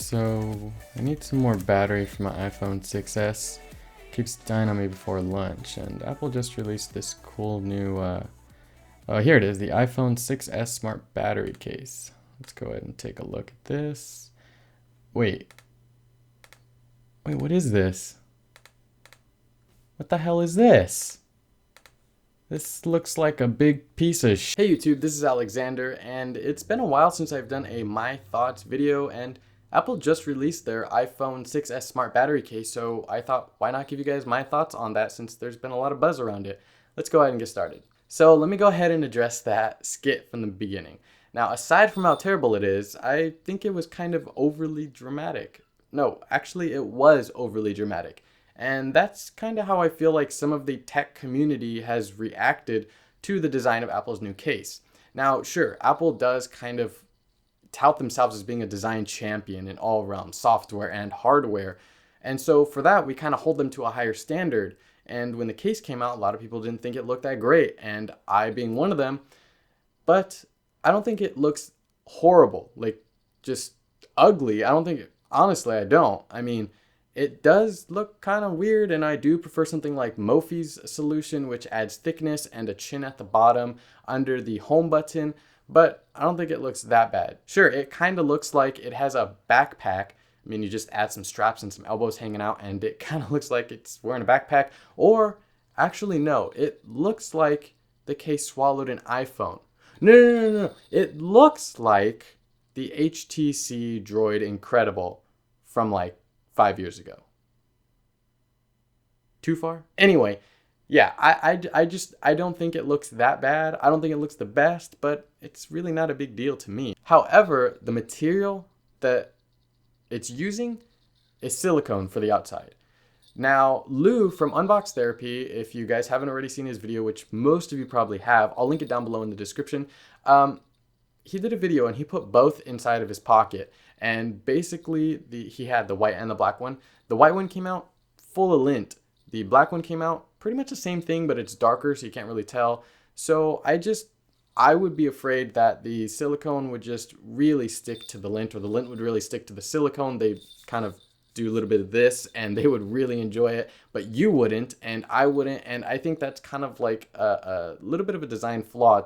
So I need some more battery for my iPhone 6s. Keeps dying on me before lunch, and Apple just released this cool new, oh, here it is, the iPhone 6s Smart Battery Case. Let's go ahead and take a look at this. Wait, what is this? What the hell is this? This looks like a big piece of sh. Hey YouTube, this is Alexander, and it's been a while since I've done a My Thoughts video, and Apple just released their iPhone 6s Smart Battery Case, so I thought, why not give you guys my thoughts on that since there's been a lot of buzz around it. Let's go ahead and get started. So let me go ahead and address that skit from the beginning. Now, aside from how terrible it is, I think it was kind of overly dramatic. No, actually it was overly dramatic. And that's kind of how I feel like some of the tech community has reacted to the design of Apple's new case. Now, sure, Apple does kind of tout themselves as being a design champion in all realms, software and hardware. And so for that, we kind of hold them to a higher standard. And when the case came out, a lot of people didn't think it looked that great, and I being one of them. But I don't think it looks horrible, like just ugly. I don't think, honestly, I don't. I mean, it does look kind of weird, and I do prefer something like Mophie's solution, which adds thickness and a chin at the bottom under the home button, but I don't think it looks that bad. Sure, it kind of looks like it has a backpack. I mean, you just add some straps and some elbows hanging out, and it kind of looks like it's wearing a backpack. Or, actually, no, it looks like the case swallowed an iPhone. No. It looks like the HTC Droid Incredible from like 5 years ago. Too far? Anyway, yeah, I don't think it looks that bad. I don't think it looks the best, but it's really not a big deal to me. However, the material that it's using is silicone for the outside. Now, Lou from Unbox Therapy, if you guys haven't already seen his video, which most of you probably have, I'll link it down below in the description. He did a video and he put both inside of his pocket, and basically he had the white and the black one. The white one came out full of lint. The black one came out pretty much the same thing, but it's darker, so you can't really tell. So I would be afraid that the silicone would just really stick to the lint, or the lint would really stick to the silicone. They kind of do a little bit of this and they would really enjoy it, but you wouldn't and I wouldn't. And I think that's kind of like a little bit of a design flaw.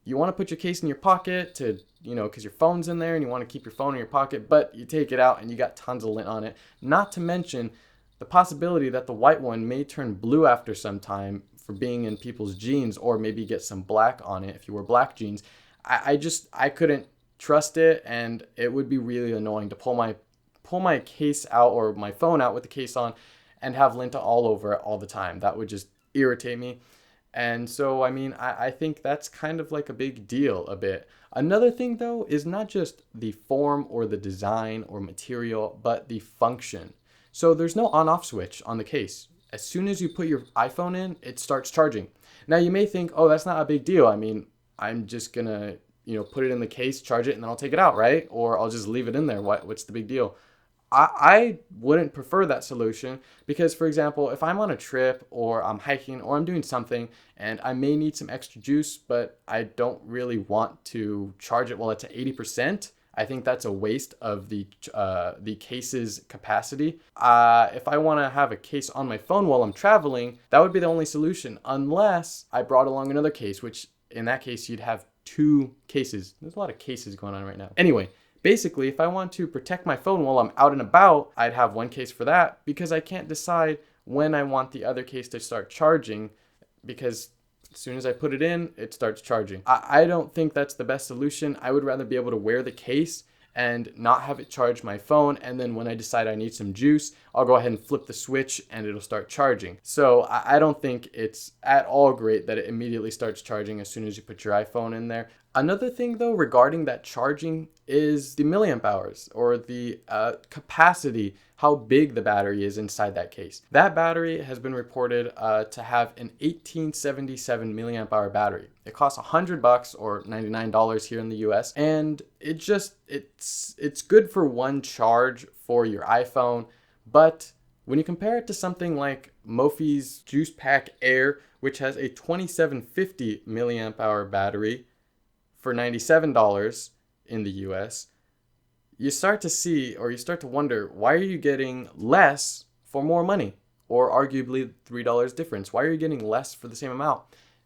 You want to put your case in your pocket to, because your phone's in there and you want to keep your phone in your pocket, but you take it out and you got tons of lint on it. Not to mention the possibility that the white one may turn blue after some time for being in people's jeans, or maybe get some black on it if you wear black jeans. I couldn't trust it, and it would be really annoying to pull my case out or my phone out with the case on and have lint all over it all the time. That would just irritate me. And so, I mean, I think that's kind of like a big deal a bit. Another thing, though, is not just the form or the design or material, but the function. So there's no on-off switch on the case. As soon as you put your iPhone in, it starts charging. Now, you may think, oh, that's not a big deal. I mean, I'm just going to, put it in the case, charge it, and then I'll take it out, right? Or I'll just leave it in there. What's the big deal? I wouldn't prefer that solution because, for example, if I'm on a trip or I'm hiking or I'm doing something and I may need some extra juice, but I don't really want to charge it while it's at 80%, I think that's a waste of the case's capacity. If I want to have a case on my phone while I'm traveling, that would be the only solution, unless I brought along another case, which in that case, you'd have two cases. There's a lot of cases going on right now. Anyway, basically, if I want to protect my phone while I'm out and about, I'd have one case for that, because I can't decide when I want the other case to start charging, because as soon as I put it in, it starts charging. I don't think that's the best solution. I would rather be able to wear the case and not have it charge my phone, and then when I decide I need some juice, I'll go ahead and flip the switch and it'll start charging. So I don't think it's at all great that it immediately starts charging as soon as you put your iPhone in there. Another thing, though, regarding that charging is the milliamp hours, or the capacity, how big the battery is inside that case. That battery has been reported to have an 1877 milliamp hour battery. It costs $100 or $99 here in the US, and it's good for one charge for your iPhone. But when you compare it to something like Mophie's Juice Pack Air, which has a 2750 milliamp hour battery for $97 in the US, you start to see, or you start to wonder, why are you getting less for more money? Or arguably $3 difference. Why are you getting less for the same amount?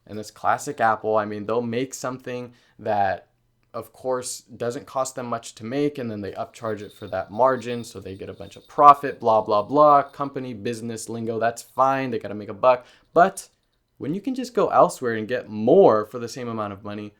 And this classic Apple, I mean, they'll make something that, of course, doesn't cost them much to make, and then they upcharge it for that margin, so they get a bunch of profit, blah, blah, blah. Company, business lingo, that's fine. They got to make a buck. But when you can just go elsewhere and get more for the same amount of money,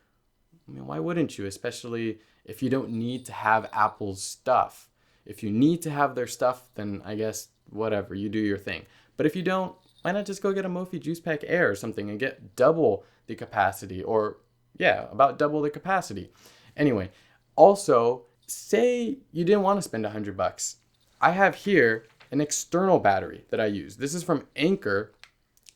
I mean, why wouldn't you? Especially if you don't need to have Apple's stuff. If you need to have their stuff, then I guess whatever, you do your thing. But if you don't, why not just go get a Mophie Juice Pack Air or something and get double the capacity, or yeah, about double the capacity. Anyway, also, say you didn't want to spend $100. I have here an external battery that I use. This is from Anchor.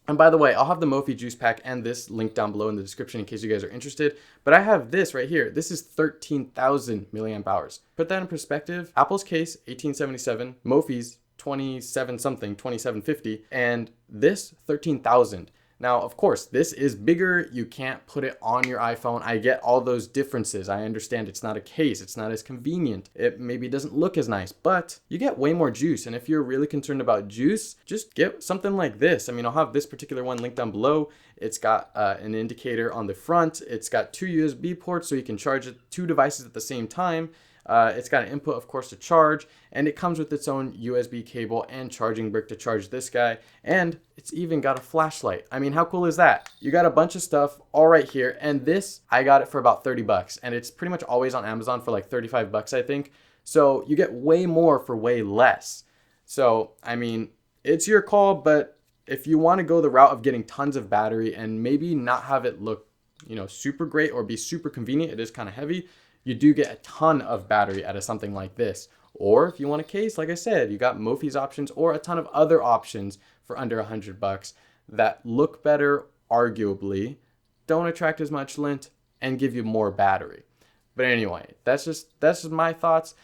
And by the way, I'll have the Mophie Juice Pack and this linked down below in the description in case you guys are interested. But I have this right here. This is 13,000 milliamp hours. Put that in perspective. Apple's case, 1877. Mophie's 27 something, 2750. And this, 13,000. Now, of course, this is bigger. You can't put it on your iPhone. I get all those differences. I understand it's not a case. It's not as convenient. It maybe doesn't look as nice, but you get way more juice. And if you're really concerned about juice, just get something like this. I mean, I'll have this particular one linked down below. It's got an indicator on the front. It's got 2 USB ports, so you can charge 2 devices at the same time. It's got an input, of course, to charge, and it comes with its own USB cable and charging brick to charge this guy, and it's even got a flashlight. I mean, how cool is that? You got a bunch of stuff all right here, and this, I got it for about $30, and it's pretty much always on Amazon for like $35, I think. So you get way more for way less. So, I mean, it's your call, but if you want to go the route of getting tons of battery and maybe not have it look, super great or be super convenient, it is kind of heavy, you do get a ton of battery out of something like this. Or if you want a case, like I said, you got Mophie's options or a ton of other options for under $100 that look better, arguably, don't attract as much lint, and give you more battery. But anyway, that's just my thoughts.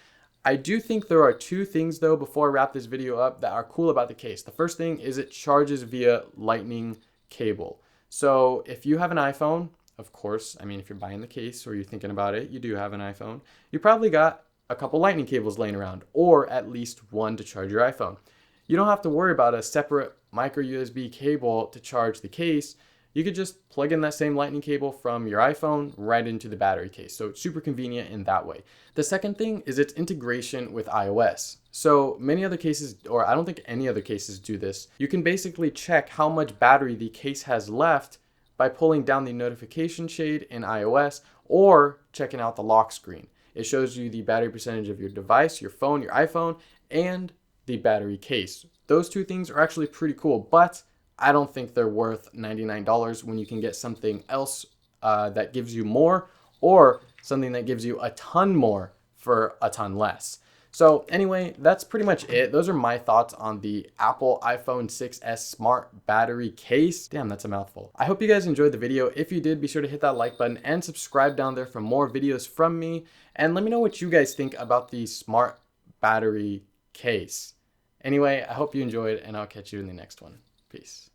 I do think there are 2 things though, before I wrap this video up, that are cool about the case. The first thing is it charges via lightning cable. So if you have an iPhone, of course, I mean, if you're buying the case or you're thinking about it, you do have an iPhone, you probably got a couple lightning cables laying around, or at least one to charge your iPhone. You don't have to worry about a separate micro USB cable to charge the case. You could just plug in that same lightning cable from your iPhone right into the battery case. So it's super convenient in that way. The second thing is its integration with iOS. So many other cases, or I don't think any other cases do this, you can basically check how much battery the case has left by pulling down the notification shade in iOS or checking out the lock screen. It shows you the battery percentage of your device, your phone, your iPhone, and the battery case. Those 2 things are actually pretty cool, but I don't think they're worth $99 when you can get something else that gives you more, or something that gives you a ton more for a ton less. So anyway, that's pretty much it. Those are my thoughts on the Apple iPhone 6s Smart Battery Case. Damn, that's a mouthful. I hope you guys enjoyed the video. If you did, be sure to hit that like button and subscribe down there for more videos from me. And let me know what you guys think about the Smart Battery Case. Anyway, I hope you enjoyed, and I'll catch you in the next one. Peace.